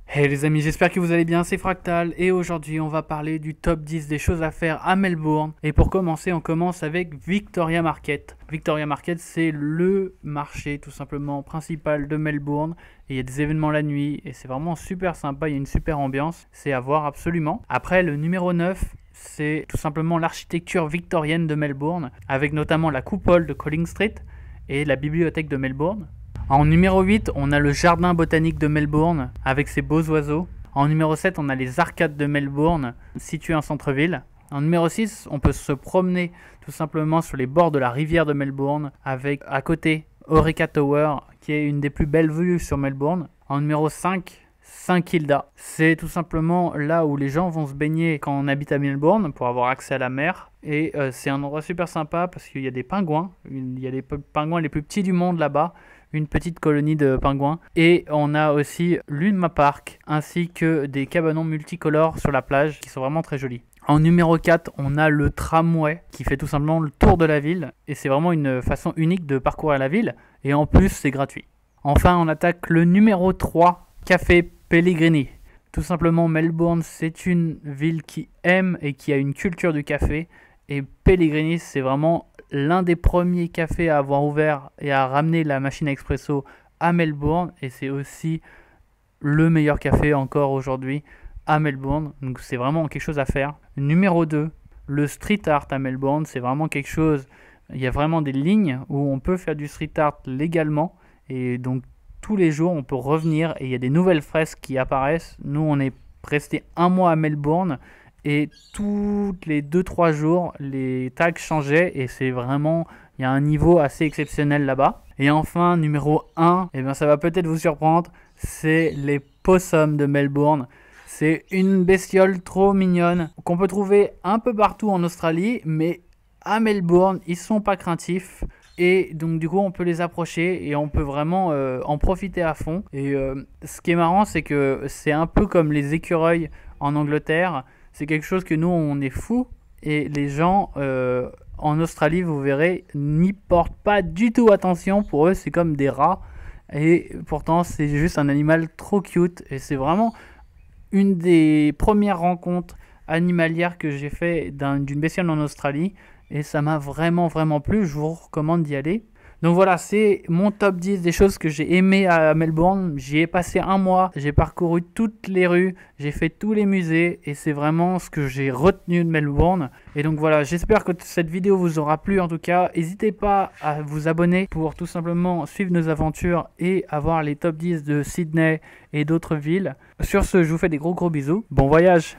Hey les amis, j'espère que vous allez bien, c'est Fractal et aujourd'hui on va parler du top 10 des choses à faire à Melbourne. Et pour commencer, on commence avec Victoria Market. Victoria Market, c'est le marché tout simplement principal de Melbourne. Et il y a des événements la nuit et c'est vraiment super sympa, il y a une super ambiance, c'est à voir absolument. Après, le numéro 9, c'est tout simplement l'architecture victorienne de Melbourne, avec notamment la coupole de Collins Street et la bibliothèque de Melbourne. En numéro 8, on a le jardin botanique de Melbourne avec ses beaux oiseaux. En numéro 7, on a les arcades de Melbourne situées en centre-ville. En numéro 6, on peut se promener tout simplement sur les bords de la rivière de Melbourne avec à côté Orica Tower qui est une des plus belles vues sur Melbourne. En numéro 5, St Kilda. C'est tout simplement là où les gens vont se baigner quand on habite à Melbourne pour avoir accès à la mer. Et c'est un endroit super sympa parce qu'il y a des pingouins. Il y a les pingouins les plus petits du monde là-bas. Une petite colonie de pingouins. Et on a aussi l'Unma Park ainsi que des cabanons multicolores sur la plage qui sont vraiment très jolis. En numéro 4, on a le tramway qui fait tout simplement le tour de la ville. Et c'est vraiment une façon unique de parcourir la ville. Et en plus, c'est gratuit. Enfin, on attaque le numéro 3, Café Pellegrini. Tout simplement, Melbourne, c'est une ville qui aime et qui a une culture du café. Et Pellegrini, c'est vraiment l'un des premiers cafés à avoir ouvert et à ramener la machine à expresso à Melbourne. Et c'est aussi le meilleur café encore aujourd'hui à Melbourne. Donc c'est vraiment quelque chose à faire. Numéro 2, le street art à Melbourne. C'est vraiment quelque chose... Il y a vraiment des lignes où on peut faire du street art légalement. Et donc tous les jours, on peut revenir et il y a des nouvelles fresques qui apparaissent. Nous, on est resté un mois à Melbourne et tous les 2-3 jours, les tags changeaient et c'est vraiment, il y a un niveau assez exceptionnel là-bas. Et enfin, numéro 1, et bien ça va peut-être vous surprendre, c'est les possums de Melbourne. C'est une bestiole trop mignonne qu'on peut trouver un peu partout en Australie, mais à Melbourne, ils sont pas craintifs. Et donc du coup on peut les approcher et on peut vraiment en profiter à fond. Et ce qui est marrant, c'est que c'est un peu comme les écureuils en Angleterre. C'est quelque chose que nous on est fous. Et les gens en Australie, vous verrez, n'y portent pas du tout attention. Pour eux c'est comme des rats. Et pourtant c'est juste un animal trop cute. Et c'est vraiment une des premières rencontres animalières que j'ai fait d'une bestiole en Australie. Et ça m'a vraiment plu, je vous recommande d'y aller. Donc voilà, c'est mon top 10 des choses que j'ai aimé à Melbourne. J'y ai passé un mois, j'ai parcouru toutes les rues, j'ai fait tous les musées et c'est vraiment ce que j'ai retenu de Melbourne. Et donc voilà, j'espère que cette vidéo vous aura plu en tout cas. N'hésitez pas à vous abonner pour tout simplement suivre nos aventures et avoir les top 10 de Sydney et d'autres villes. Sur ce, je vous fais des gros bisous. Bon voyage!